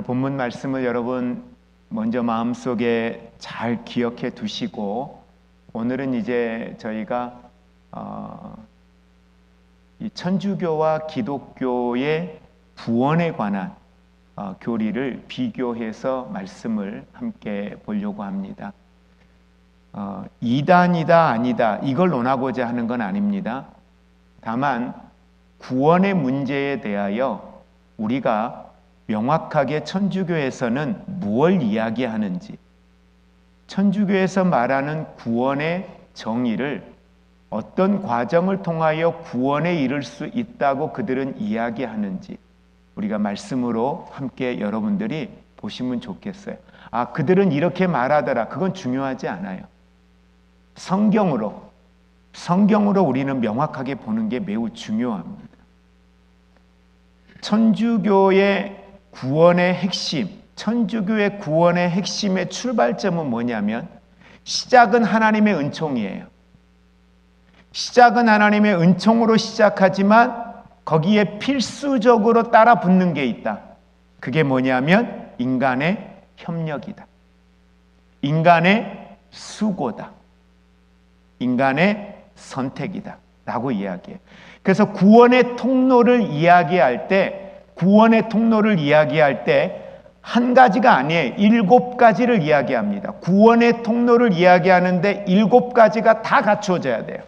본문 말씀을 여러분 먼저 마음속에 잘 기억해 두시고, 오늘은 이제 저희가 이 천주교와 기독교의 구원에 관한 교리를 비교해서 말씀을 함께 보려고 합니다. 이단이다 아니다 이걸 논하고자 하는 건 아닙니다. 다만 구원의 문제에 대하여 우리가 명확하게 천주교에서는 무엇을 이야기하는지, 천주교에서 말하는 구원의 정의를 어떤 과정을 통하여 구원에 이를 수 있다고 그들은 이야기하는지 우리가 말씀으로 함께 여러분들이 보시면 좋겠어요. 그들은 이렇게 말하더라. 그건 중요하지 않아요. 성경으로 우리는 명확하게 보는 게 매우 중요합니다. 천주교의 구원의 핵심, 천주교의 구원의 핵심의 출발점은 뭐냐면 시작은 하나님의 은총이에요. 시작은 하나님의 은총으로 시작하지만 거기에 필수적으로 따라 붙는 게 있다. 그게 뭐냐면 인간의 협력이다. 인간의 수고다. 인간의 선택이다 라고 이야기해요. 그래서 구원의 통로를 이야기할 때 한 가지가 아니에요. 7가지를 이야기합니다. 구원의 통로를 이야기하는데 7가지가 다 갖추어져야 돼요.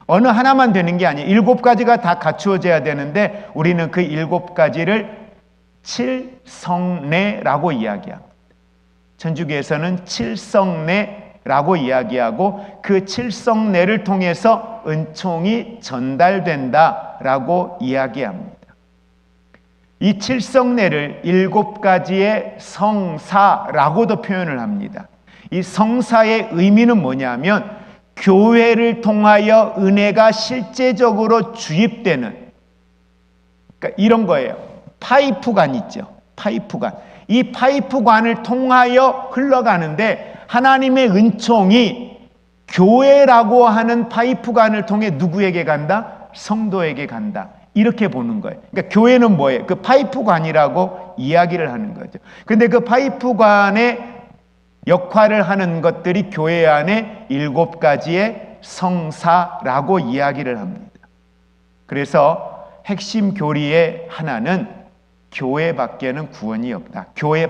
어느 하나만 되는 게 아니에요. 7가지가 다 갖추어져야 되는데 우리는 그 7가지를 칠성례라고 이야기합니다. 천주교에서는 칠성례라고 이야기하고 그 칠성례를 통해서 은총이 전달된다라고 이야기합니다. 이 칠성례를 7가지의 성사라고도 표현을 합니다. 이 성사의 의미는 뭐냐면 교회를 통하여 은혜가 실제적으로 주입되는, 그러니까 이런 거예요. 파이프관 있죠. 파이프관. 이 파이프관을 통하여 흘러가는데 하나님의 은총이 교회라고 하는 파이프관을 통해 누구에게 간다? 성도에게 간다. 이렇게 보는 거예요. 그러니까 교회는 뭐예요? 그 파이프관이라고 이야기를 하는 거죠. 근데 그 파이프관의 역할을 하는 것들이 교회 안에 7가지의 성사라고 이야기를 합니다. 그래서 핵심 교리의 하나는 교회 밖에는 구원이 없다. 교회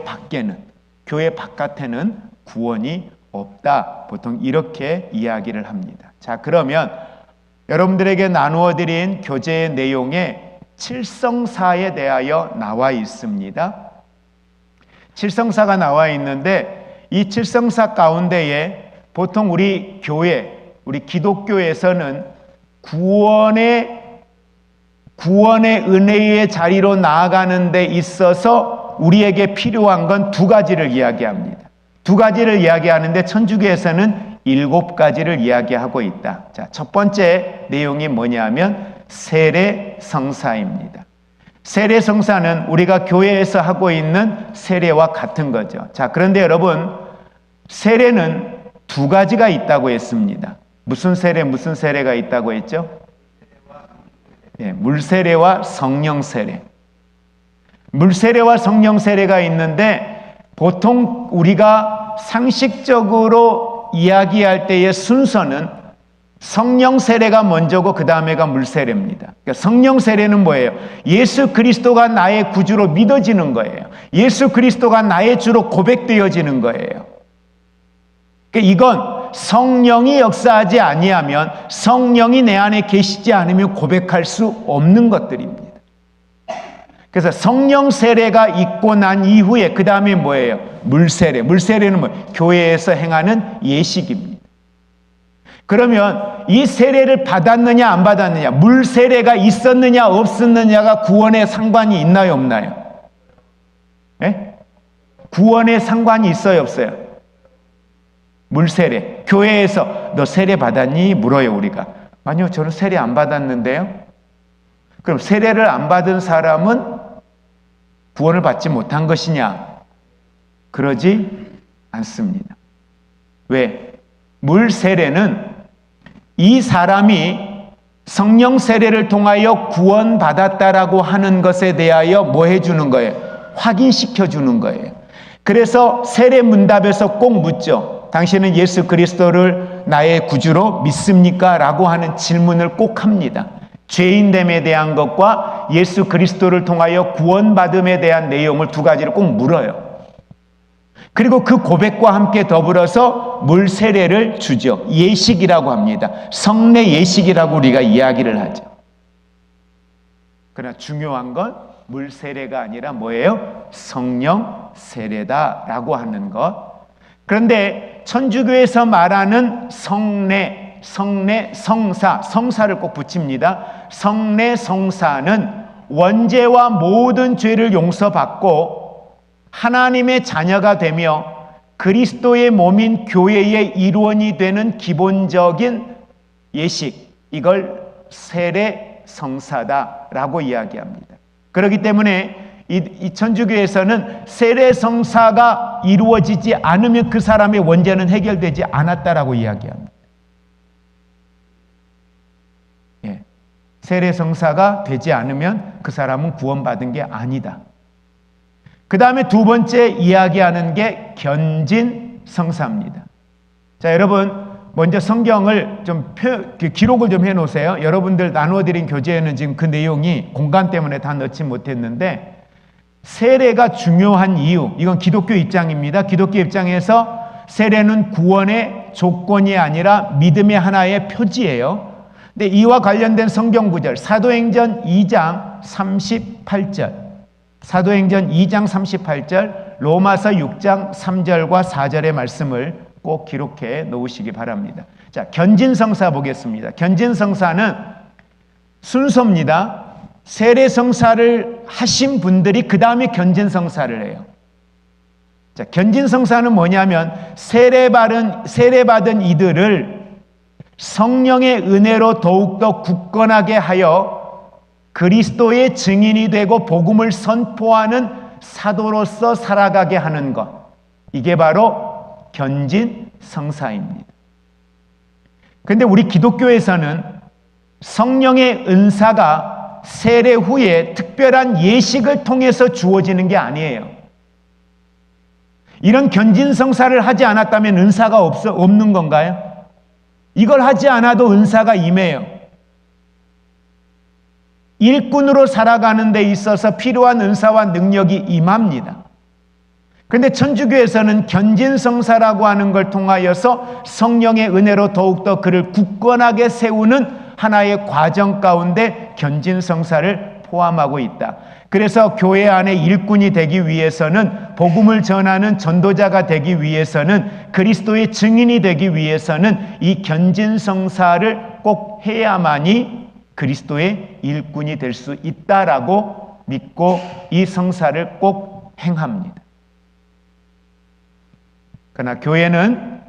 바깥에는 구원이 없다. 보통 이렇게 이야기를 합니다. 자, 그러면 여러분들에게 나누어 드린 교재의 내용에 칠성사에 대하여 나와 있습니다. 칠성사가 나와 있는데 이 칠성사 가운데에 보통 우리 기독교에서는 구원의 은혜의 자리로 나아가는 데 있어서 우리에게 필요한 건 2가지를 이야기합니다. 2가지를 이야기하는데 천주교에서는 7가지를 이야기하고 있다. 자, 첫 번째 내용이 뭐냐면 세례성사입니다. 세례성사는 우리가 교회에서 하고 있는 세례와 같은 거죠. 자, 그런데 여러분, 세례는 2가지가 있다고 했습니다. 무슨 세례가 있다고 했죠? 네, 물세례와 성령세례. 물세례와 성령세례가 있는데 보통 우리가 상식적으로 이야기할 때의 순서는 성령 세례가 먼저고 그 다음에가 물세례입니다. 그러니까 성령 세례는 뭐예요? 예수 그리스도가 나의 구주로 믿어지는 거예요. 예수 그리스도가 나의 주로 고백되어지는 거예요. 그러니까 이건 성령이 역사하지 아니하면, 성령이 내 안에 계시지 않으면 고백할 수 없는 것들입니다. 그래서 성령 세례가 있고 난 이후에 그 다음에 뭐예요? 물세례. 물세례는 뭐예요? 교회에서 행하는 예식입니다. 그러면 이 세례를 받았느냐 안 받았느냐, 물세례가 있었느냐 없었느냐가 구원에 상관이 있나요 없나요? 네? 구원에 상관이 있어요 없어요? 물세례. 교회에서 너 세례 받았니? 물어요 우리가. 아니요, 저는 세례 안 받았는데요. 그럼 세례를 안 받은 사람은 구원을 받지 못한 것이냐? 그러지 않습니다. 왜? 물세례는 이 사람이 성령 세례를 통하여 구원받았다라고 하는 것에 대하여 뭐 해주는 거예요? 확인시켜 주는 거예요. 그래서 세례 문답에서 꼭 묻죠. 당신은 예수 그리스도를 나의 구주로 믿습니까? 라고 하는 질문을 꼭 합니다. 죄인됨에 대한 것과 예수 그리스도를 통하여 구원받음에 대한 내용을 두 가지를 꼭 물어요. 그리고 그 고백과 함께 더불어서 물 세례를 주죠. 예식이라고 합니다. 성례 예식이라고 우리가 이야기를 하죠. 그러나 중요한 건 물 세례가 아니라 뭐예요? 성령 세례다라고 하는 것. 그런데 천주교에서 말하는 성례, 성사, 성사를 꼭 붙입니다. 성례, 성사는 원죄와 모든 죄를 용서받고 하나님의 자녀가 되며 그리스도의 몸인 교회의 일원이 되는 기본적인 예식, 이걸 세례 성사다라고 이야기합니다. 그렇기 때문에 이 천주교에서는 세례 성사가 이루어지지 않으면 그 사람의 원죄는 해결되지 않았다라고 이야기합니다. 예. 세례 성사가 되지 않으면 그 사람은 구원받은 게 아니다. 그 다음에 두 번째 이야기하는 게 견진 성사입니다. 자, 여러분 먼저 성경을 좀 기록을 좀 해놓으세요. 여러분들 나누어드린 교재에는 지금 그 내용이 공간 때문에 다 넣지 못했는데, 세례가 중요한 이유, 이건 기독교 입장입니다. 기독교 입장에서 세례는 구원의 조건이 아니라 믿음의 하나의 표지예요. 근데 이와 관련된 성경 구절, 사도행전 2장 38절, 사도행전 2장 38절, 로마서 6장 3절과 4절의 말씀을 꼭 기록해 놓으시기 바랍니다. 자, 견진성사 보겠습니다. 견진성사는 순서입니다. 세례성사를 하신 분들이 그 다음에 견진성사를 해요. 자, 견진성사는 뭐냐면 세례받은 이들을 성령의 은혜로 더욱더 굳건하게 하여 그리스도의 증인이 되고 복음을 선포하는 사도로서 살아가게 하는 것. 이게 바로 견진 성사입니다. 그런데 우리 기독교에서는 성령의 은사가 세례 후에 특별한 예식을 통해서 주어지는 게 아니에요. 이런 견진 성사를 하지 않았다면 은사가 없는 건가요? 이걸 하지 않아도 은사가 임해요. 일꾼으로 살아가는 데 있어서 필요한 은사와 능력이 임합니다. 그런데 천주교에서는 견진성사라고 하는 걸 통하여서 성령의 은혜로 더욱더 그를 굳건하게 세우는 하나의 과정 가운데 견진성사를 포함하고 있다. 그래서 교회 안에 일꾼이 되기 위해서는, 복음을 전하는 전도자가 되기 위해서는, 그리스도의 증인이 되기 위해서는 이 견진성사를 꼭 해야만이 그리스도의 일꾼이 될 수 있다라고 믿고 이 성사를 꼭 행합니다. 그러나 교회는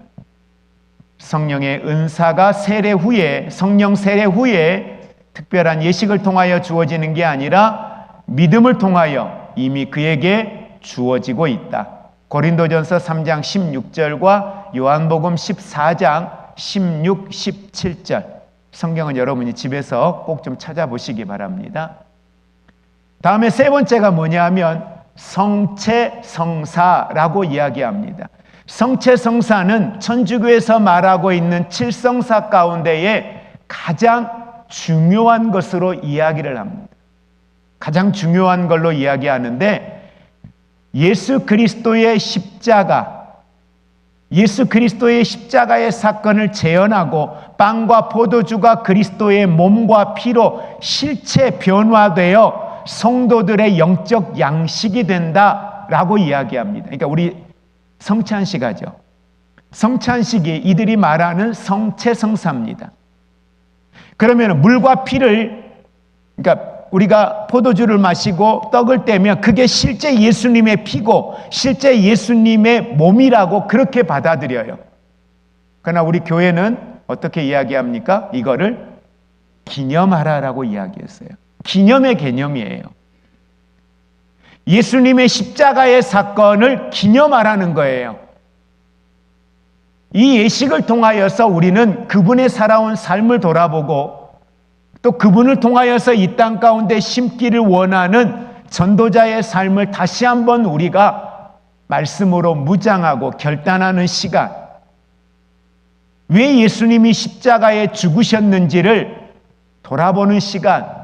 성령의 은사가 세례 후에, 성령 세례 후에 특별한 예식을 통하여 주어지는 게 아니라 믿음을 통하여 이미 그에게 주어지고 있다. 고린도전서 3장 16절과 요한복음 14장 16, 17절. 성경은 여러분이 집에서 꼭 좀 찾아보시기 바랍니다. 다음에 세 번째가 뭐냐 하면 성체성사라고 이야기합니다. 성체성사는 천주교에서 말하고 있는 칠성사 가운데에 가장 중요한 것으로 이야기를 합니다. 가장 중요한 걸로 이야기하는데, 예수 그리스도의 십자가의 사건을 재현하고 빵과 포도주가 그리스도의 몸과 피로 실체 변화되어 성도들의 영적 양식이 된다라고 이야기합니다. 그러니까 우리 성찬식 하죠. 성찬식이 이들이 말하는 성체성사입니다. 그러면 물과 피를, 그러니까 우리가 포도주를 마시고 떡을 떼면 그게 실제 예수님의 피고 실제 예수님의 몸이라고 그렇게 받아들여요. 그러나 우리 교회는 어떻게 이야기합니까? 이거를 기념하라라고 이야기했어요. 기념의 개념이에요. 예수님의 십자가의 사건을 기념하라는 거예요. 이 예식을 통하여서 우리는 그분의 살아온 삶을 돌아보고 또 그분을 통하여서 이 땅 가운데 심기를 원하는 전도자의 삶을 다시 한번 우리가 말씀으로 무장하고 결단하는 시간, 왜 예수님이 십자가에 죽으셨는지를 돌아보는 시간,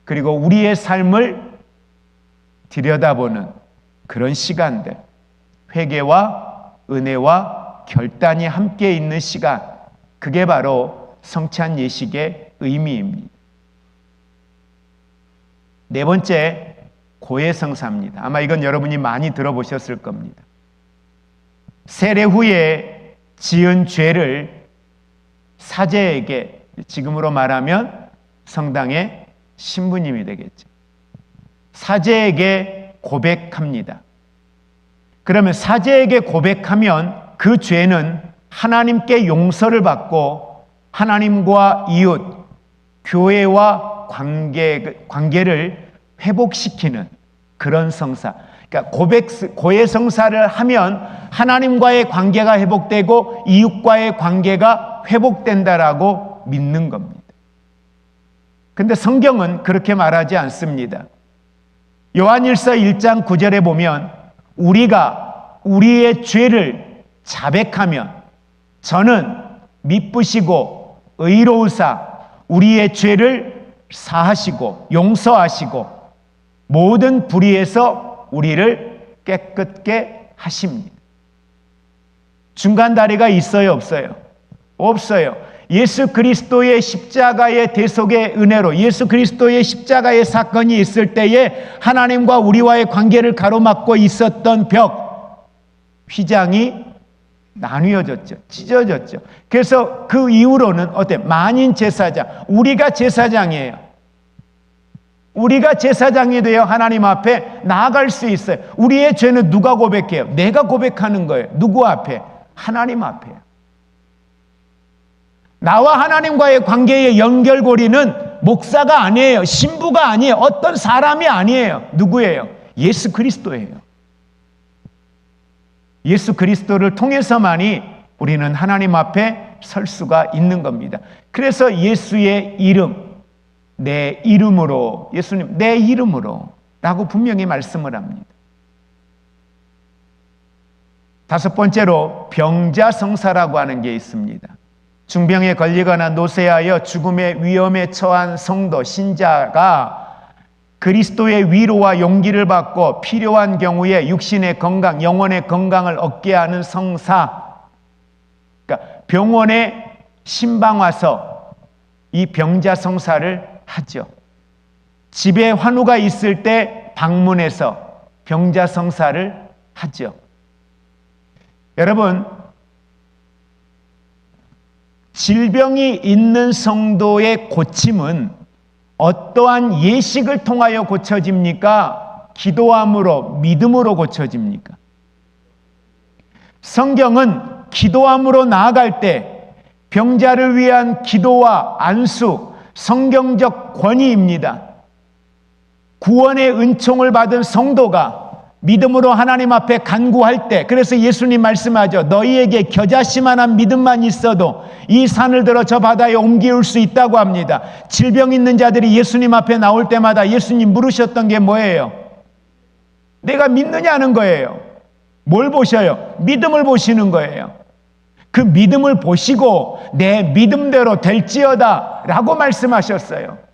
그리고 우리의 삶을 들여다보는 그런 시간들, 회개와 은혜와 결단이 함께 있는 시간, 그게 바로 성찬 예식의 의미입니다. 네 번째, 고해성사입니다. 아마 이건 여러분이 많이 들어보셨을 겁니다. 세례 후에 지은 죄를 사제에게, 지금으로 말하면 성당의 신부님이 되겠죠, 사제에게 고백합니다. 그러면 사제에게 고백하면 그 죄는 하나님께 용서를 받고 하나님과 이웃, 교회와 관계를 회복시키는 그런 성사. 그러니까 고해 성사를 하면 하나님과의 관계가 회복되고 이웃과의 관계가 회복된다라고 믿는 겁니다. 근데 성경은 그렇게 말하지 않습니다. 요한일서 1장 9절에 보면 우리가 우리의 죄를 자백하면 저는 미쁘시고 의로우사 우리의 죄를 사하시고 용서하시고 모든 불의에서 우리를 깨끗게 하십니다. 중간 다리가 있어요, 없어요? 없어요. 예수 그리스도의 십자가의 대속의 은혜로 예수 그리스도의 십자가의 사건이 있을 때에 하나님과 우리와의 관계를 가로막고 있었던 벽, 휘장이 나뉘어졌죠. 찢어졌죠. 그래서 그 이후로는 만인 제사장, 우리가 제사장이에요. 우리가 제사장이 되어 하나님 앞에 나아갈 수 있어요. 우리의 죄는 누가 고백해요? 내가 고백하는 거예요. 누구 앞에? 하나님 앞에요. 나와 하나님과의 관계의 연결고리는 목사가 아니에요. 신부가 아니에요. 어떤 사람이 아니에요. 누구예요? 예수 그리스도예요. 예수 그리스도를 통해서만이 우리는 하나님 앞에 설 수가 있는 겁니다. 그래서 예수의 이름, 내 이름으로, 예수님 내 이름으로 라고 분명히 말씀을 합니다. 다섯 번째로 병자성사라고 하는 게 있습니다. 중병에 걸리거나 노쇠하여 죽음의 위험에 처한 성도, 신자가 그리스도의 위로와 용기를 받고 필요한 경우에 육신의 건강, 영혼의 건강을 얻게 하는 성사. 그러니까 병원에 신방 와서 이 병자 성사를 하죠. 집에 환우가 있을 때 방문해서 병자 성사를 하죠. 여러분, 질병이 있는 성도의 고침은 어떠한 예식을 통하여 고쳐집니까? 기도함으로, 믿음으로 고쳐집니까? 성경은 기도함으로 나아갈 때 병자를 위한 기도와 안수, 성경적 권위입니다. 구원의 은총을 받은 성도가 믿음으로 하나님 앞에 간구할 때, 그래서 예수님 말씀하죠. 너희에게 겨자씨만한 믿음만 있어도 이 산을 들어 저 바다에 옮길 수 있다고 합니다. 질병 있는 자들이 예수님 앞에 나올 때마다 예수님 물으셨던 게 뭐예요? 내가 믿느냐는 거예요. 뭘 보셔요? 믿음을 보시는 거예요. 그 믿음을 보시고 내 믿음대로 될지어다 라고 말씀하셨어요.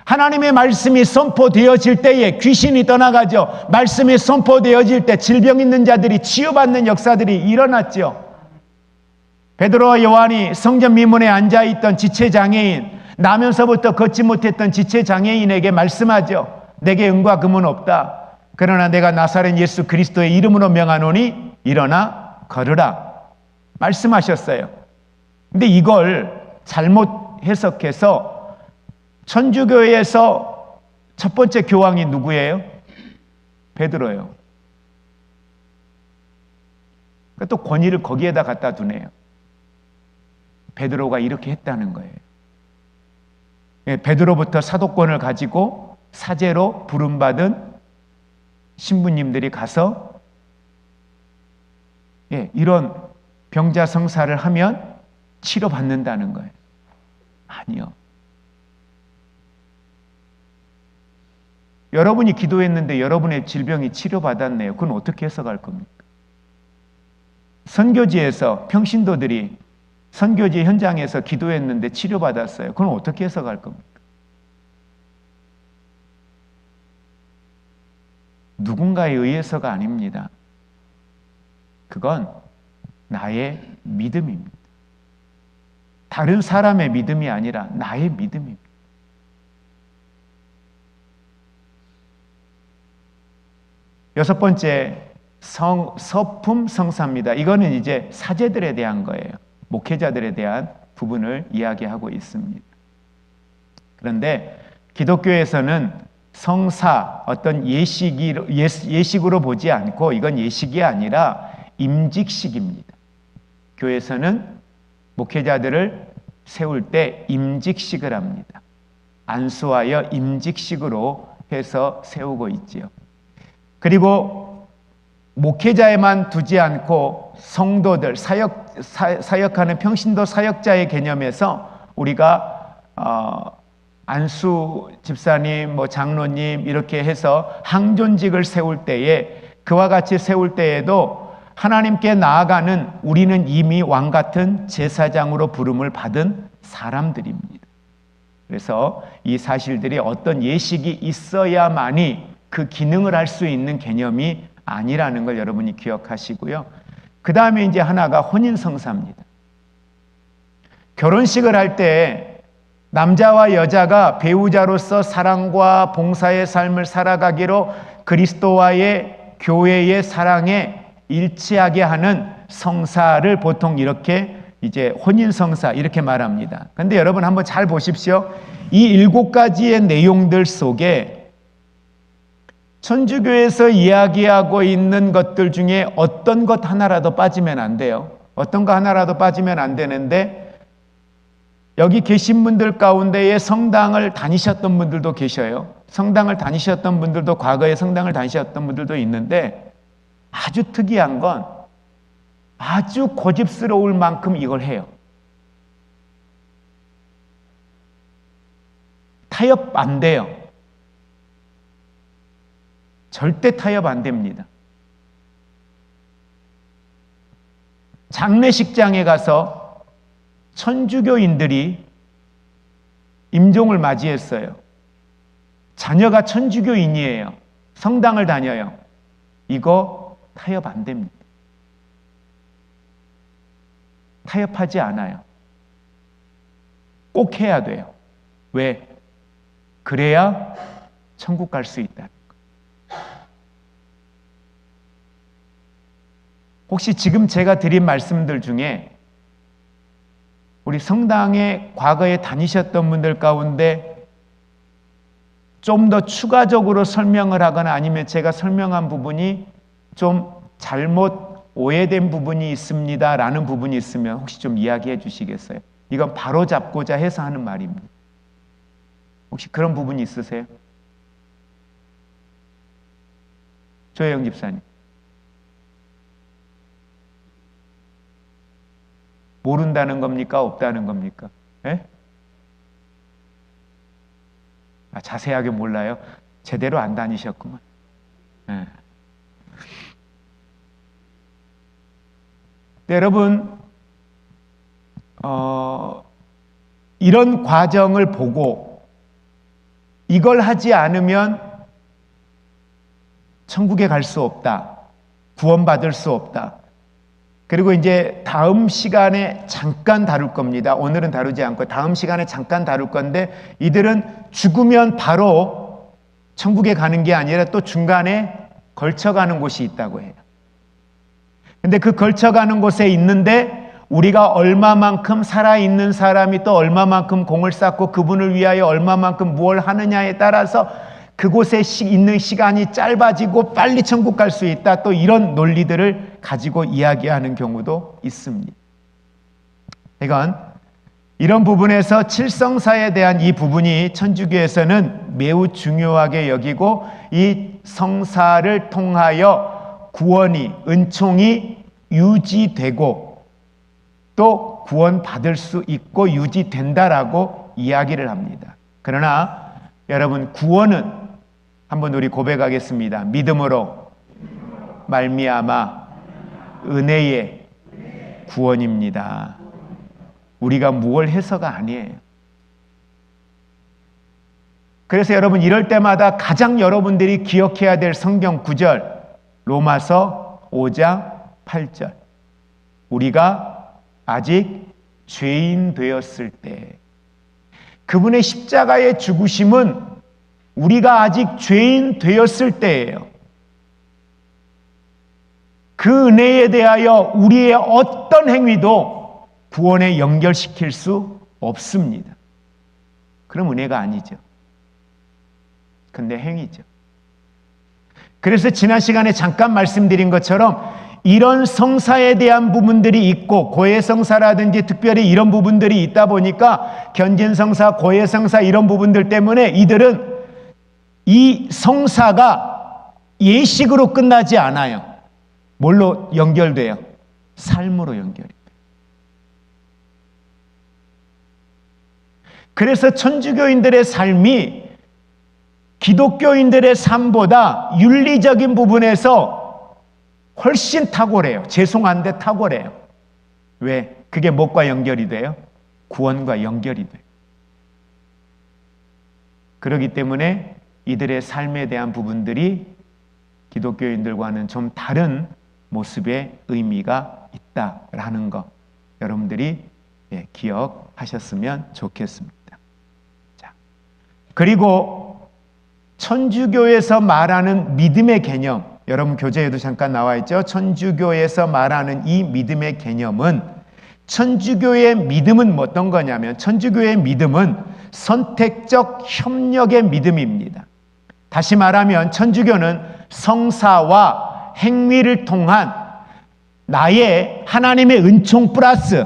하나님의 말씀이 선포되어질 때에 귀신이 떠나가죠. 말씀이 선포되어질 때 질병 있는 자들이 치유받는 역사들이 일어났죠. 베드로와 요한이 성전 미문에 앉아있던 지체장애인, 나면서부터 걷지 못했던 지체장애인에게 말씀하죠. 내게 은과 금은 없다. 그러나 내가 나사렛 예수 그리스도의 이름으로 명하노니 일어나 걸으라. 말씀하셨어요. 근데 이걸 잘못 해석해서 천주교회에서 첫 번째 교황이 누구예요? 베드로예요. 또 권위를 거기에다 갖다 두네요. 베드로가 이렇게 했다는 거예요. 베드로부터 사도권을 가지고 사제로 부름받은 신부님들이 가서 이런 병자 성사를 하면 치료받는다는 거예요. 아니요. 여러분이 기도했는데 여러분의 질병이 치료받았네요. 그건 어떻게 해석할 겁니까? 선교지에서 평신도들이 선교지 현장에서 기도했는데 치료받았어요. 그건 어떻게 해석할 겁니까? 누군가에 의해서가 아닙니다. 그건 나의 믿음입니다. 다른 사람의 믿음이 아니라 나의 믿음입니다. 여섯 번째, 서품 성사입니다. 이거는 이제 사제들에 대한 거예요. 목회자들에 대한 부분을 이야기하고 있습니다. 그런데 기독교에서는 성사, 어떤 예식으로 보지 않고 이건 예식이 아니라 임직식입니다. 교회에서는 목회자들을 세울 때 임직식을 합니다. 안수하여 임직식으로 해서 세우고 있지요. 그리고 목회자에만 두지 않고 성도들, 사역하는 평신도 사역자의 개념에서 우리가 안수 집사님, 장로님 이렇게 해서 항존직을 세울 때에 그와 같이 세울 때에도 하나님께 나아가는 우리는 이미 왕 같은 제사장으로 부름을 받은 사람들입니다. 그래서 이 사실들이 어떤 예식이 있어야만이 그 기능을 할 수 있는 개념이 아니라는 걸 여러분이 기억하시고요. 그 다음에 이제 하나가 혼인성사입니다. 결혼식을 할 때 남자와 여자가 배우자로서 사랑과 봉사의 삶을 살아가기로 그리스도와의 교회의 사랑에 일치하게 하는 성사를 보통 이렇게 이제 혼인성사 이렇게 말합니다. 그런데 여러분 한번 잘 보십시오. 이 7가지의 내용들 속에 천주교에서 이야기하고 있는 것들 중에 어떤 것 하나라도 빠지면 안 돼요. 어떤 거 하나라도 빠지면 안 되는데 여기 계신 분들 가운데에 성당을 다니셨던 분들도 계셔요. 성당을 다니셨던 분들도 과거에 성당을 다니셨던 분들도 있는데 아주 특이한 건 아주 고집스러울 만큼 이걸 해요. 타협 안 돼요. 절대 타협 안 됩니다. 장례식장에 가서 천주교인들이 임종을 맞이했어요. 자녀가 천주교인이에요. 성당을 다녀요. 이거 타협 안 됩니다. 타협하지 않아요. 꼭 해야 돼요. 왜? 그래야 천국 갈 수 있다. 혹시 지금 제가 드린 말씀들 중에 우리 성당에 과거에 다니셨던 분들 가운데 좀 더 추가적으로 설명을 하거나 아니면 제가 설명한 부분이 좀 잘못 오해된 부분이 있습니다 라는 부분이 있으면 혹시 좀 이야기해 주시겠어요? 이건 바로 잡고자 해서 하는 말입니다. 혹시 그런 부분이 있으세요? 조혜영 집사님. 모른다는 겁니까? 없다는 겁니까? 예? 자세하게 몰라요? 제대로 안 다니셨구만. 예. 네, 여러분, 이런 과정을 보고 이걸 하지 않으면 천국에 갈 수 없다. 구원받을 수 없다. 그리고 이제 다음 시간에 잠깐 다룰 겁니다. 오늘은 다루지 않고 다음 시간에 잠깐 다룰 건데 이들은 죽으면 바로 천국에 가는 게 아니라 또 중간에 걸쳐가는 곳이 있다고 해요. 근데 그 걸쳐가는 곳에 있는데 우리가 얼마만큼 살아있는 사람이 또 얼마만큼 공을 쌓고 그분을 위하여 얼마만큼 무엇을 하느냐에 따라서 그곳에 있는 시간이 짧아지고 빨리 천국 갈 수 있다. 또 이런 논리들을 가지고 이야기하는 경우도 있습니다. 이건 이런 부분에서 칠성사에 대한 이 부분이 천주교에서는 매우 중요하게 여기고 이 성사를 통하여 구원이, 은총이 유지되고 또 구원받을 수 있고 유지된다라고 이야기를 합니다. 그러나 여러분, 구원은 한번 우리 고백하겠습니다. 믿음으로 말미암아 은혜의 구원입니다. 우리가 무엇을 해서가 아니에요. 그래서 여러분 이럴 때마다 가장 여러분들이 기억해야 될 성경 구절 로마서 5장 8절 우리가 아직 죄인 되었을 때 그분의 십자가의 죽으심은 우리가 아직 죄인 되었을 때예요. 그 은혜에 대하여 우리의 어떤 행위도 구원에 연결시킬 수 없습니다. 그럼 은혜가 아니죠. 근데 행위죠. 그래서 지난 시간에 잠깐 말씀드린 것처럼 이런 성사에 대한 부분들이 있고 고해성사라든지 특별히 이런 부분들이 있다 보니까 견진성사, 고해성사 이런 부분들 때문에 이들은 이 성사가 예식으로 끝나지 않아요. 뭘로 연결돼요? 삶으로 연결이 돼요. 그래서 천주교인들의 삶이 기독교인들의 삶보다 윤리적인 부분에서 훨씬 탁월해요. 죄송한데 탁월해요. 왜? 그게 무엇과 연결이 돼요? 구원과 연결이 돼요. 그렇기 때문에 이들의 삶에 대한 부분들이 기독교인들과는 좀 다른 모습의 의미가 있다라는 것 여러분들이 기억하셨으면 좋겠습니다. 자, 그리고 천주교에서 말하는 믿음의 개념, 여러분 교재에도 잠깐 나와 있죠. 천주교에서 말하는 이 믿음의 개념은 천주교의 믿음은 어떤 거냐면 천주교의 믿음은 선택적 협력의 믿음입니다. 다시 말하면 천주교는 성사와 행위를 통한 나의 하나님의 은총 플러스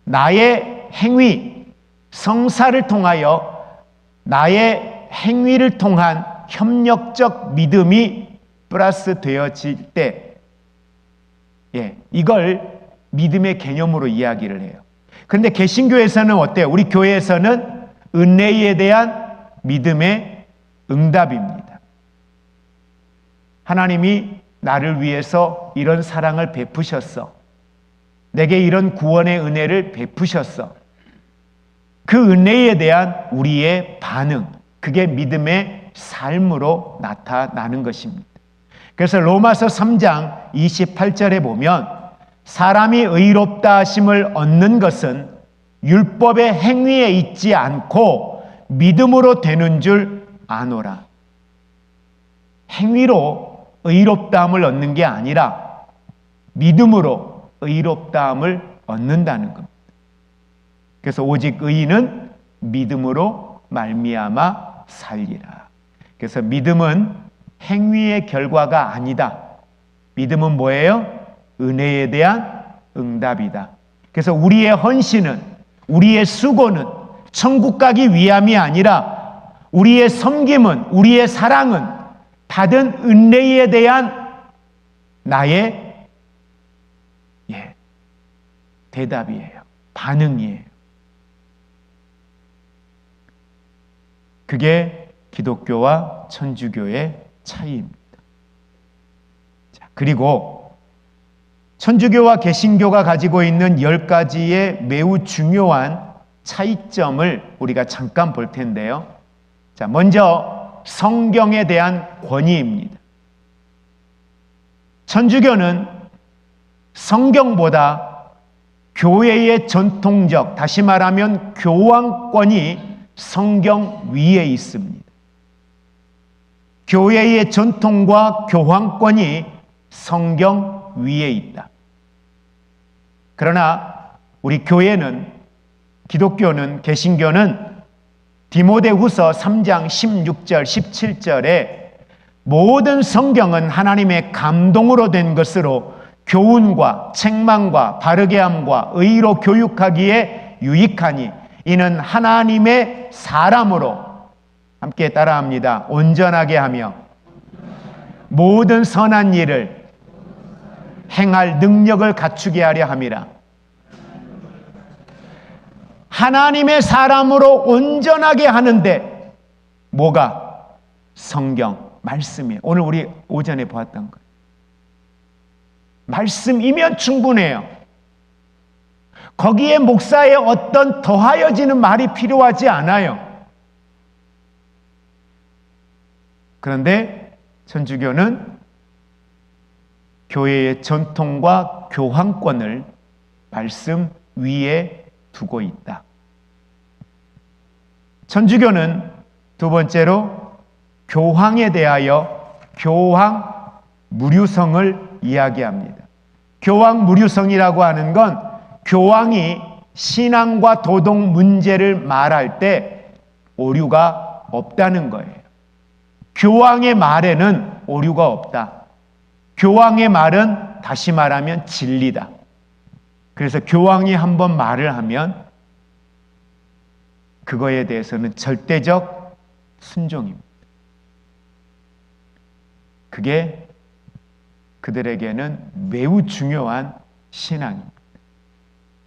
나의 행위, 성사를 통하여 나의 행위를 통한 협력적 믿음이 플러스 되어질 때 이걸 믿음의 개념으로 이야기를 해요. 그런데 개신교에서는 어때요? 우리 교회에서는 은혜에 대한 믿음의 응답입니다. 하나님이 나를 위해서 이런 사랑을 베푸셨어. 내게 이런 구원의 은혜를 베푸셨어. 그 은혜에 대한 우리의 반응, 그게 믿음의 삶으로 나타나는 것입니다. 그래서 로마서 3장 28절에 보면 사람이 의롭다 하심을 얻는 것은 율법의 행위에 있지 않고 믿음으로 되는 줄 아노라. 행위로 의롭다함을 얻는 게 아니라 믿음으로 의롭다함을 얻는다는 겁니다. 그래서 오직 의인은 믿음으로 말미암아 살리라. 그래서 믿음은 행위의 결과가 아니다. 믿음은 뭐예요? 은혜에 대한 응답이다. 그래서 우리의 헌신은, 우리의 수고는 천국 가기 위함이 아니라 우리의 섬김은, 우리의 사랑은 받은 은혜에 대한 나의 대답이에요. 반응이에요. 그게 기독교와 천주교의 차이입니다. 자, 그리고 천주교와 개신교가 가지고 있는 10가지의 매우 중요한 차이점을 우리가 잠깐 볼 텐데요. 자, 먼저 성경에 대한 권위입니다. 천주교는 성경보다 교회의 전통적, 다시 말하면 교황권이 성경 위에 있습니다. 교회의 전통과 교황권이 성경 위에 있다. 그러나 우리 교회는, 기독교는, 개신교는 디모데후서 3장 16절 17절에 모든 성경은 하나님의 감동으로 된 것으로 교훈과 책망과 바르게 함과 의로 교육하기에 유익하니 이는 하나님의 사람으로, 함께 따라합니다, 온전하게 하며 모든 선한 일을 행할 능력을 갖추게 하려 함이라. 하나님의 사람으로 온전하게 하는데 뭐가? 성경, 말씀이에요. 오늘 우리 오전에 보았던 거. 말씀이면 충분해요. 거기에 목사의 어떤 더하여지는 말이 필요하지 않아요. 그런데 천주교는 교회의 전통과 교황권을 말씀 위에 두고 있다. 천주교는 두 번째로 교황에 대하여 교황 무류성을 이야기합니다. 교황 무류성이라고 하는 건 교황이 신앙과 도덕 문제를 말할 때 오류가 없다는 거예요. 교황의 말에는 오류가 없다. 교황의 말은 다시 말하면 진리다. 그래서 교황이 한번 말을 하면 그거에 대해서는 절대적 순종입니다. 그게 그들에게는 매우 중요한 신앙입니다.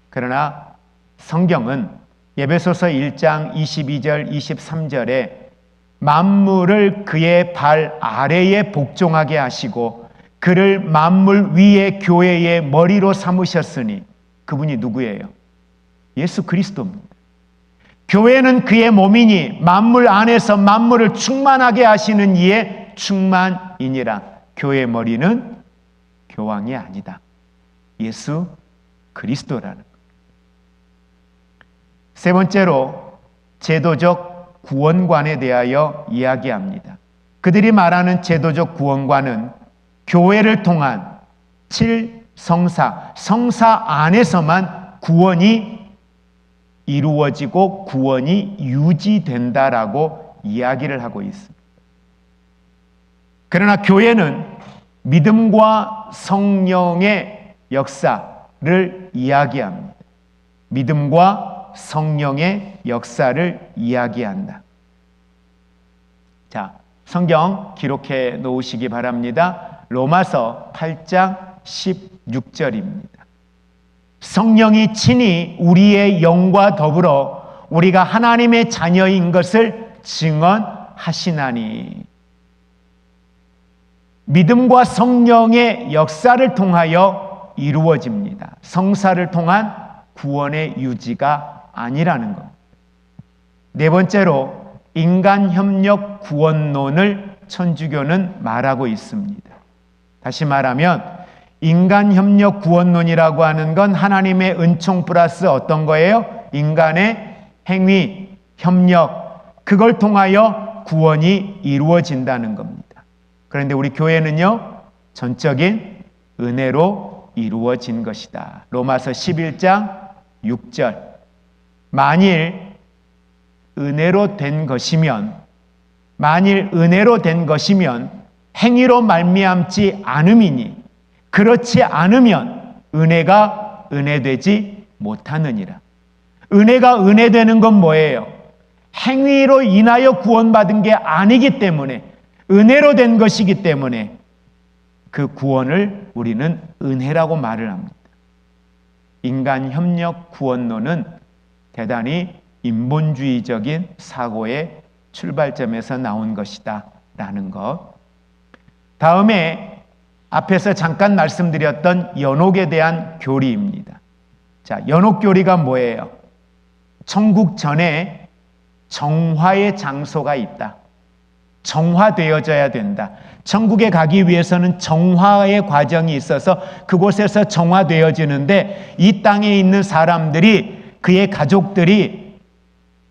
그러나 성경은 에베소서 1장 22절 23절에 만물을 그의 발 아래에 복종하게 하시고 그를 만물 위에 교회의 머리로 삼으셨으니 그분이 누구예요? 예수 그리스도입니다. 교회는 그의 몸이니 만물 안에서 만물을 충만하게 하시는 이의 충만이니라. 교회의 머리는 교황이 아니다. 예수 그리스도라는 것. 세 번째로 제도적 구원관에 대하여 이야기합니다. 그들이 말하는 제도적 구원관은 교회를 통한 7성사, 성사 안에서만 구원이 이루어지고 구원이 유지된다라고 이야기를 하고 있습니다. 그러나 교회는 믿음과 성령의 역사를 이야기합니다. 믿음과 성령의 역사를 이야기한다. 자, 성경 기록해 놓으시기 바랍니다. 로마서 8장 16절입니다. 성령이 친히 우리의 영과 더불어 우리가 하나님의 자녀인 것을 증언하시나니. 믿음과 성령의 역사를 통하여 이루어집니다. 성사를 통한 구원의 유지가 아니라는 것. 네 번째로 인간협력 구원론을 천주교는 말하고 있습니다. 다시 말하면 인간협력 구원론이라고 하는 건 하나님의 은총 플러스 어떤 거예요? 인간의 행위, 협력, 그걸 통하여 구원이 이루어진다는 겁니다. 그런데 우리 교회는요, 전적인 은혜로 이루어진 것이다. 로마서 11장 6절. 만일 은혜로 된 것이면 행위로 말미암지 않음이니 그렇지 않으면 은혜가 은혜되지 못하느니라. 은혜가 은혜되는 건 뭐예요? 행위로 인하여 구원받은 게 아니기 때문에, 은혜로 된 것이기 때문에 그 구원을 우리는 은혜라고 말을 합니다. 인간협력 구원론은 대단히 인본주의적인 사고의 출발점에서 나온 것이다 라는 것. 다음에 앞에서 잠깐 말씀드렸던 연옥에 대한 교리입니다. 자, 연옥교리가 뭐예요? 천국 전에 정화의 장소가 있다. 정화되어져야 된다. 천국에 가기 위해서는 정화의 과정이 있어서 그곳에서 정화되어지는데, 이 땅에 있는 사람들이, 그의 가족들이,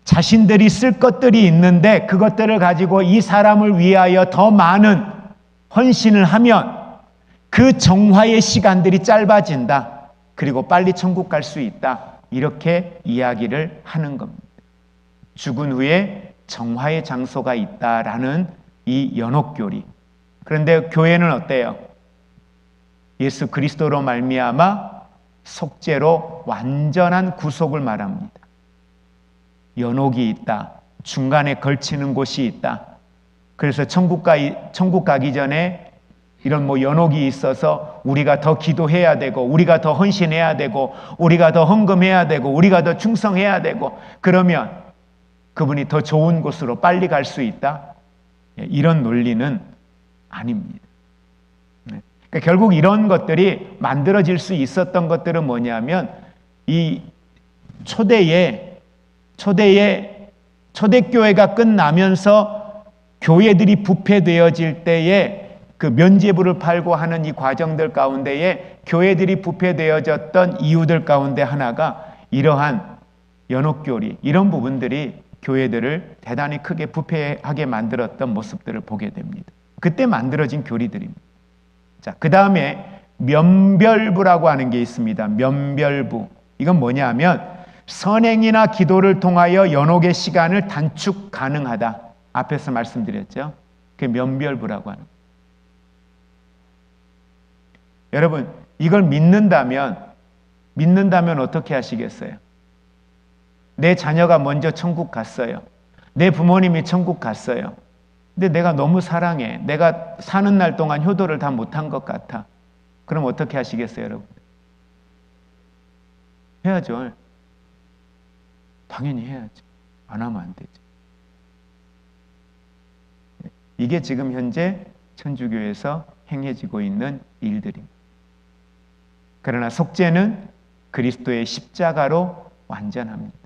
자신들이 쓸 것들이 있는데 그것들을 가지고 이 사람을 위하여 더 많은 헌신을 하면 그 정화의 시간들이 짧아진다. 그리고 빨리 천국 갈 수 있다. 이렇게 이야기를 하는 겁니다. 죽은 후에 정화의 장소가 있다라는 이 연옥교리. 그런데 교회는 어때요? 예수 그리스도로 말미암아 속죄로 완전한 구속을 말합니다. 연옥이 있다. 중간에 걸치는 곳이 있다. 그래서 천국 가기 전에 이런 연옥이 있어서 우리가 더 기도해야 되고, 우리가 더 헌신해야 되고, 우리가 더 헌금해야 되고, 우리가 더 충성해야 되고, 그러면 그분이 더 좋은 곳으로 빨리 갈 수 있다. 이런 논리는 아닙니다. 그러니까 결국 이런 것들이 만들어질 수 있었던 것들은 뭐냐면 이 초대교회가 끝나면서 교회들이 부패되어질 때에 그 면죄부를 팔고 하는 이 과정들 가운데에 교회들이 부패되어졌던 이유들 가운데 하나가 이러한 연옥교리, 이런 부분들이 교회들을 대단히 크게 부패하게 만들었던 모습들을 보게 됩니다. 그때 만들어진 교리들입니다. 자, 그 다음에 면별부라고 하는 게 있습니다. 면별부. 이건 뭐냐 하면 선행이나 기도를 통하여 연옥의 시간을 단축 가능하다. 앞에서 말씀드렸죠. 그게 면별부라고 하는 거예요. 여러분, 이걸 믿는다면 어떻게 하시겠어요? 내 자녀가 먼저 천국 갔어요. 내 부모님이 천국 갔어요. 근데 내가 너무 사랑해. 내가 사는 날 동안 효도를 다 못한 것 같아. 그럼 어떻게 하시겠어요, 여러분? 해야죠. 당연히 해야죠. 안 하면 안 되죠. 이게 지금 현재 천주교에서 행해지고 있는 일들입니다. 그러나 속죄는 그리스도의 십자가로 완전합니다.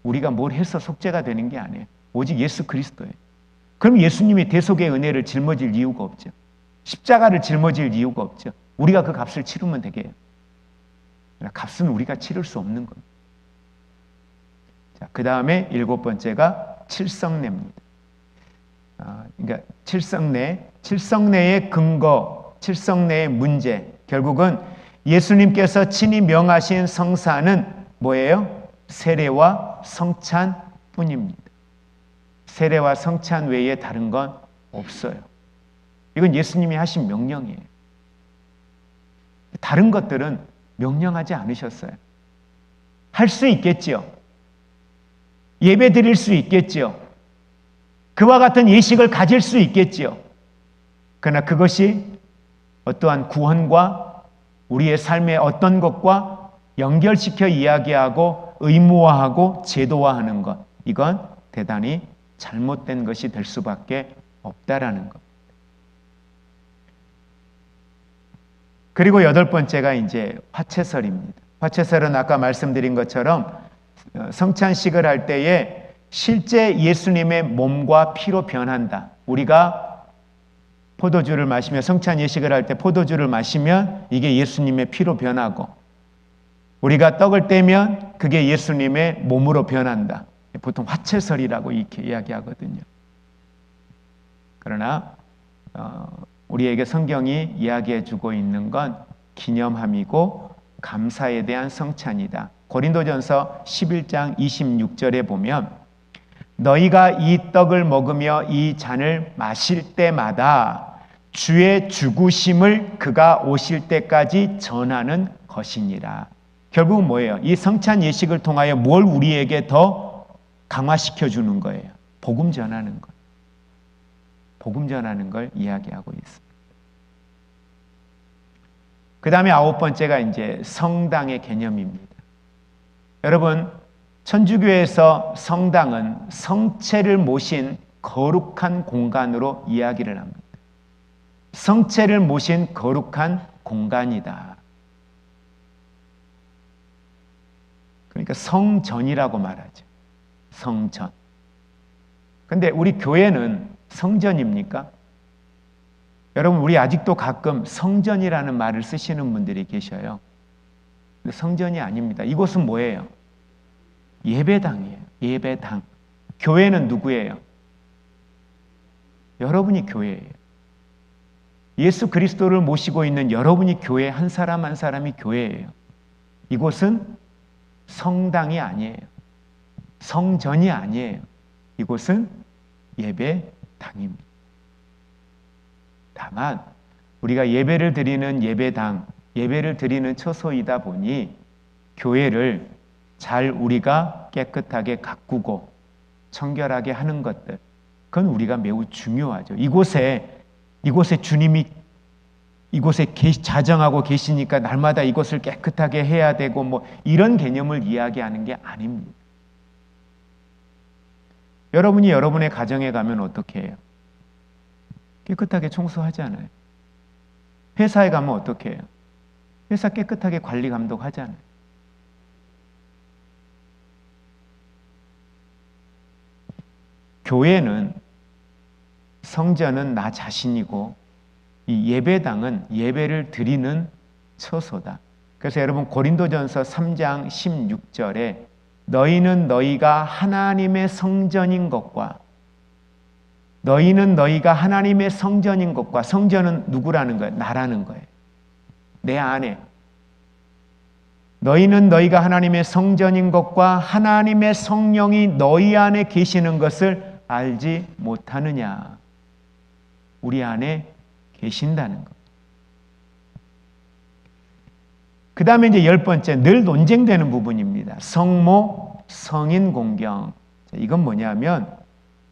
우리가 뭘 해서 속죄가 되는 게 아니에요. 오직 예수 그리스도예요. 그럼 예수님이 대속의 은혜를 짊어질 이유가 없죠. 십자가를 짊어질 이유가 없죠. 우리가 그 값을 치르면 되게 해요. 값은 우리가 치를 수 없는 겁니다. 자, 그 다음에 7번째가 칠성례입니다. 그러니까 칠성례의 근거, 칠성례의 문제, 결국은 예수님께서 친히 명하신 성사는 뭐예요? 세례와 성찬뿐입니다. 세례와 성찬 외에 다른 건 없어요. 이건 예수님이 하신 명령이에요. 다른 것들은 명령하지 않으셨어요. 할 수 있겠지요. 예배 드릴 수 있겠지요. 그와 같은 예식을 가질 수 있겠지요. 그러나 그것이 어떠한 구원과 우리의 삶의 어떤 것과 연결시켜 이야기하고 의무화하고 제도화하는 것, 이건 대단히 잘못된 것이 될 수밖에 없다라는 것. 그리고 8번째가 이제 화채설입니다. 화채설은 아까 말씀드린 것처럼 성찬식을 할 때에 실제 예수님의 몸과 피로 변한다. 우리가 포도주를 마시며 성찬 예식을 할 때 포도주를 마시면 이게 예수님의 피로 변하고, 우리가 떡을 떼면 그게 예수님의 몸으로 변한다. 보통 화채설이라고 이렇게 이야기하거든요. 그러나 우리에게 성경이 이야기해 주고 있는 건 기념함이고 감사에 대한 성찬이다. 고린도전서 11장 26절에 보면 너희가 이 떡을 먹으며 이 잔을 마실 때마다 주의 죽으심을 그가 오실 때까지 전하는 것이니라. 결국은 뭐예요? 이 성찬 예식을 통하여 뭘 우리에게 더 강화시켜 주는 거예요? 복음 전하는 것. 복음 전하는 걸 이야기하고 있습니다. 그 다음에 9번째가 이제 성당의 개념입니다. 여러분, 천주교에서 성당은 성체를 모신 거룩한 공간으로 이야기를 합니다. 성체를 모신 거룩한 공간이다. 그러니까 성전이라고 말하죠. 성전. 근데 우리 교회는 성전입니까? 여러분, 우리 아직도 가끔 성전이라는 말을 쓰시는 분들이 계셔요. 근데 성전이 아닙니다. 이곳은 뭐예요? 예배당이에요. 예배당. 교회는 누구예요? 여러분이 교회예요. 예수 그리스도를 모시고 있는 여러분이 교회, 한 사람 한 사람이 교회예요. 이곳은 성당이 아니에요. 성전이 아니에요. 이곳은 예배당입니다. 다만 우리가 예배를 드리는 예배당, 예배를 드리는 처소이다 보니 교회를 잘 우리가 깨끗하게 가꾸고 청결하게 하는 것들, 그건 우리가 매우 중요하죠. 이곳에 주님이 이곳에 자정하고 계시니까 날마다 이곳을 깨끗하게 해야 되고 뭐 이런 개념을 이야기하는 게 아닙니다. 여러분이 여러분의 가정에 가면 어떻게 해요? 깨끗하게 청소하잖아요. 회사에 가면 어떻게 해요? 회사 깨끗하게 관리 감독하잖아요. 교회는, 성전은 나 자신이고 이 예배당은 예배를 드리는 처소다. 그래서 여러분 고린도전서 3장 16절에 너희는 너희가 하나님의 성전인 것과 성전은 누구라는 거예요? 나라는 거예요. 내 안에. 너희는 너희가 하나님의 성전인 것과 하나님의 성령이 너희 안에 계시는 것을 알지 못하느냐. 우리 안에 계신다는 것. 그 다음에 이제 10번째, 늘 논쟁되는 부분입니다. 성모, 성인 공경. 이건 뭐냐면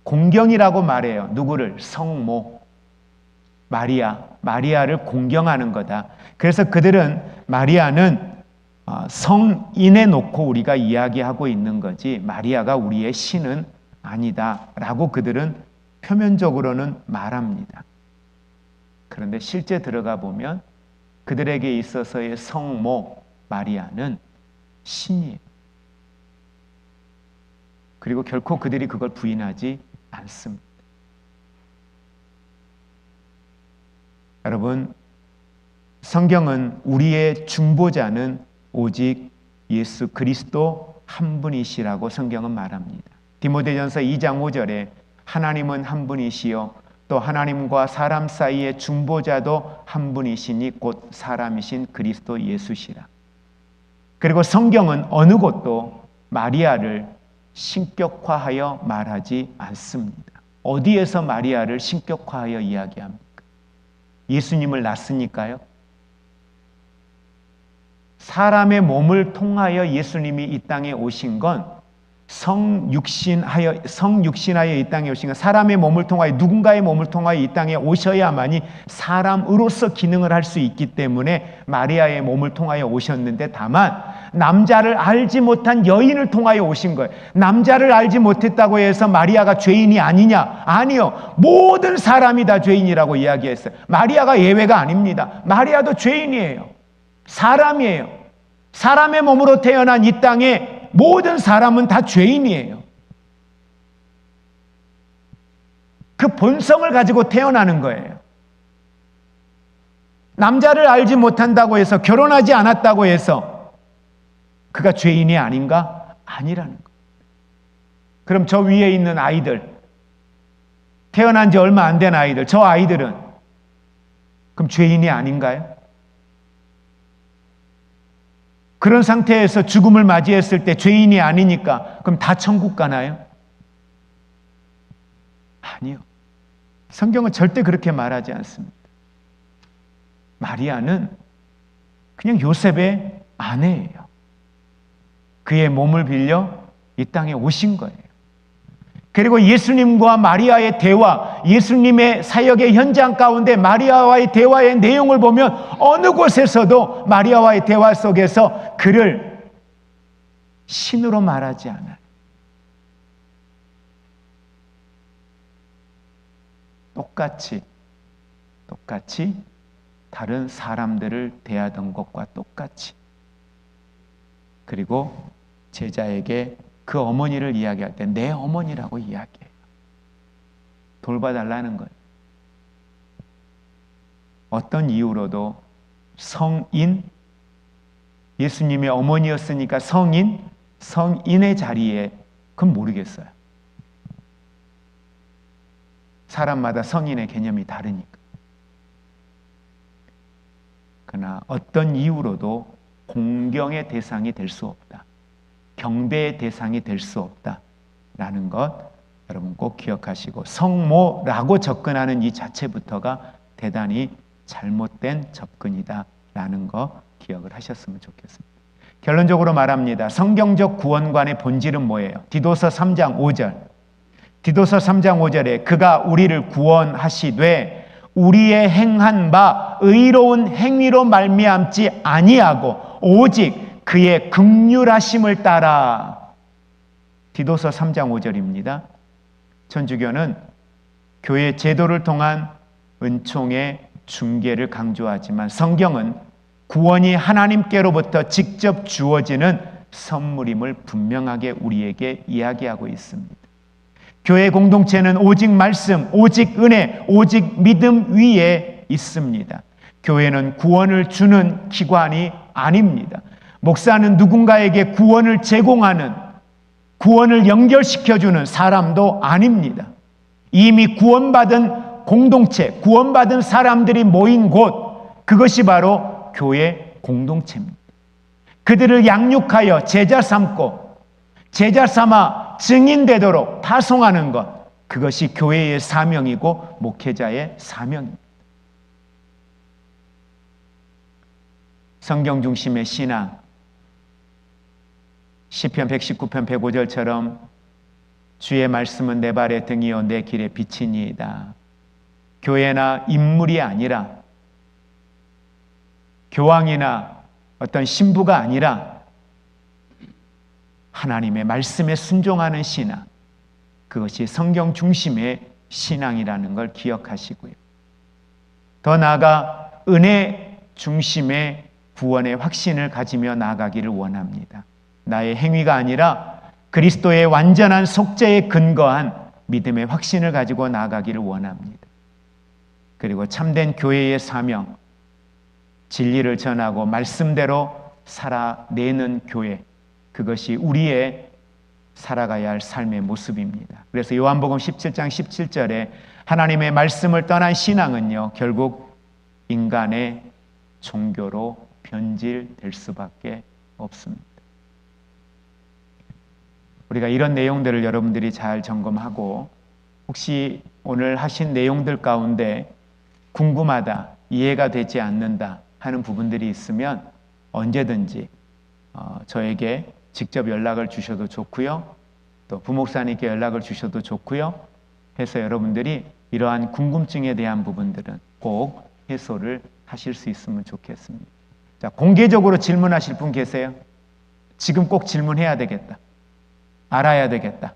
공경이라고 말해요. 누구를? 성모. 마리아를 공경하는 거다. 그래서 그들은 마리아는 성인에 놓고 우리가 이야기하고 있는 거지 마리아가 우리의 신은 아니다 라고 그들은 표면적으로는 말합니다. 그런데 실제 들어가 보면 그들에게 있어서의 성모 마리아는 신이에요. 그리고 결코 그들이 그걸 부인하지 않습니다. 여러분, 성경은 우리의 중보자는 오직 예수 그리스도 한 분이시라고 성경은 말합니다. 디모데전서 2장 5절에 하나님은 한 분이시요 또 하나님과 사람 사이의 중보자도 한 분이시니 곧 사람이신 그리스도 예수시라. 그리고 성경은 어느 곳도 마리아를 신격화하여 말하지 않습니다. 어디에서 마리아를 신격화하여 이야기합니까? 예수님을 낳았으니까요. 사람의 몸을 통하여 예수님이 이 땅에 오신 건 성육신하여 이 땅에 오신 건 사람의 몸을 통하여 누군가의 몸을 통하여 이 땅에 오셔야만이 사람으로서 기능을 할 수 있기 때문에 마리아의 몸을 통하여 오셨는데 다만 남자를 알지 못한 여인을 통하여 오신 거예요. 남자를 알지 못했다고 해서 마리아가 죄인이 아니냐? 아니요. 모든 사람이 다 죄인이라고 이야기했어요. 마리아가 예외가 아닙니다. 마리아도 죄인이에요. 사람이에요. 사람의 몸으로 태어난 이 땅에 모든 사람은 다 죄인이에요. 그 본성을 가지고 태어나는 거예요. 남자를 알지 못한다고 해서 결혼하지 않았다고 해서 그가 죄인이 아닌가? 아니라는 거예요. 그럼 저 위에 있는 아이들, 태어난 지 얼마 안 된 아이들, 저 아이들은 그럼 죄인이 아닌가요? 그런 상태에서 죽음을 맞이했을 때 죄인이 아니니까 그럼 다 천국 가나요? 아니요. 성경은 절대 그렇게 말하지 않습니다. 마리아는 그냥 요셉의 아내예요. 그의 몸을 빌려 이 땅에 오신 거예요. 그리고 예수님과 마리아의 대화, 예수님의 사역의 현장 가운데 마리아와의 대화의 내용을 보면 어느 곳에서도 마리아와의 대화 속에서 그를 신으로 말하지 않아요. 똑같이 다른 사람들을 대하던 것과 똑같이. 그리고 제자에게 그 어머니를 이야기할 때 내 어머니라고 이야기해요. 돌봐달라는 거예요. 어떤 이유로도 성인, 예수님의 어머니였으니까 성인의 자리에 그건 모르겠어요. 사람마다 성인의 개념이 다르니까. 그러나 어떤 이유로도 공경의 대상이 될 수 없다. 경배의 대상이 될 수 없다라는 것 여러분 꼭 기억하시고, 성모라고 접근하는 이 자체부터가 대단히 잘못된 접근이다라는 거 기억을 하셨으면 좋겠습니다. 결론적으로 말합니다. 성경적 구원관의 본질은 뭐예요? 디도서 3장 5절. 디도서 3장 5절에 그가 우리를 구원하시되 우리의 행한 바 의로운 행위로 말미암지 아니하고 오직 그의 긍휼하심을 따라. 디도서 3장 5절입니다. 천주교는 교회 제도를 통한 은총의 중개를 강조하지만 성경은 구원이 하나님께로부터 직접 주어지는 선물임을 분명하게 우리에게 이야기하고 있습니다. 교회 공동체는 오직 말씀, 오직 은혜, 오직 믿음 위에 있습니다. 교회는 구원을 주는 기관이 아닙니다. 목사는 누군가에게 구원을 제공하는, 구원을 연결시켜주는 사람도 아닙니다. 이미 구원받은 공동체, 구원받은 사람들이 모인 곳, 그것이 바로 교회 공동체입니다. 그들을 양육하여 제자 삼고 제자 삼아 증인되도록 파송하는 것, 그것이 교회의 사명이고 목회자의 사명입니다. 성경 중심의 신앙, 시편 119편 105절처럼 주의 말씀은 내 발의 등이요 내 길의 빛이니이다. 교회나 인물이 아니라, 교황이나 어떤 신부가 아니라 하나님의 말씀에 순종하는 신앙, 그것이 성경 중심의 신앙이라는 걸 기억하시고요. 더 나아가 은혜 중심의 구원의 확신을 가지며 나아가기를 원합니다. 나의 행위가 아니라 그리스도의 완전한 속죄에 근거한 믿음의 확신을 가지고 나아가기를 원합니다. 그리고 참된 교회의 사명, 진리를 전하고 말씀대로 살아내는 교회, 그것이 우리의 살아가야 할 삶의 모습입니다. 그래서 요한복음 17장 17절에 하나님의 말씀을 떠난 신앙은요, 결국 인간의 종교로 변질될 수밖에 없습니다. 우리가 이런 내용들을 여러분들이 잘 점검하고, 혹시 오늘 하신 내용들 가운데 궁금하다, 이해가 되지 않는다 하는 부분들이 있으면 언제든지 저에게 직접 연락을 주셔도 좋고요. 또 부목사님께 연락을 주셔도 좋고요. 해서 여러분들이 이러한 궁금증에 대한 부분들은 꼭 해소를 하실 수 있으면 좋겠습니다. 자, 공개적으로 질문하실 분 계세요? 지금 꼭 질문해야 되겠다. 알아야 되겠다.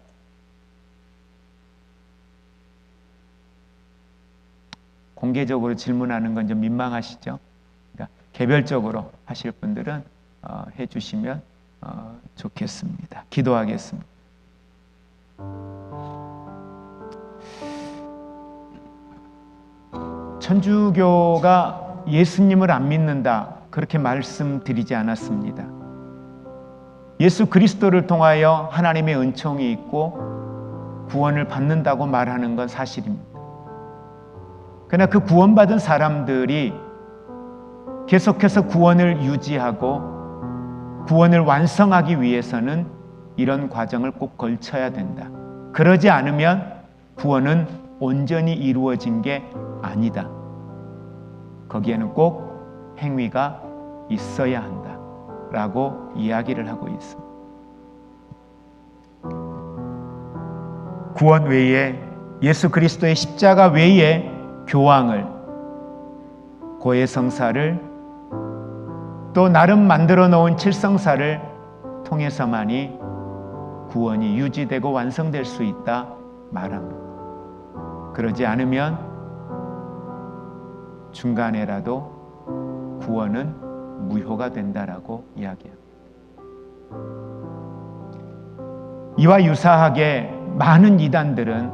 공개적으로 질문하는 건 좀 민망하시죠? 그러니까 개별적으로 하실 분들은 해주시면 좋겠습니다. 기도하겠습니다. 천주교가 예수님을 안 믿는다, 그렇게 말씀드리지 않았습니다. 예수 그리스도를 통하여 하나님의 은총이 있고 구원을 받는다고 말하는 건 사실입니다. 그러나 그 구원받은 사람들이 계속해서 구원을 유지하고 구원을 완성하기 위해서는 이런 과정을 꼭 걸쳐야 된다. 그러지 않으면 구원은 온전히 이루어진 게 아니다. 거기에는 꼭 행위가 있어야 한다 라고 이야기를 하고 있습니다. 구원 외에, 예수 그리스도의 십자가 외에 교황을, 고해성사를, 또 나름 만들어 놓은 칠성사를 통해서만이 구원이 유지되고 완성될 수 있다 말합니다. 그러지 않으면 중간에라도 구원은 무효가 된다라고 이야기합니다. 이와 유사하게 많은 이단들은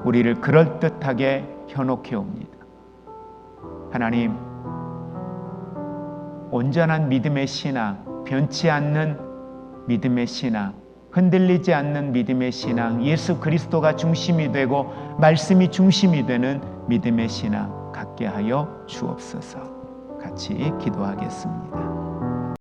우리를 그럴듯하게 현혹해 옵니다. 하나님, 온전한 믿음의 신앙, 변치 않는 믿음의 신앙, 흔들리지 않는 믿음의 신앙, 예수 그리스도가 중심이 되고 말씀이 중심이 되는 믿음의 신앙 갖게 하여 주옵소서. 같이 기도하겠습니다.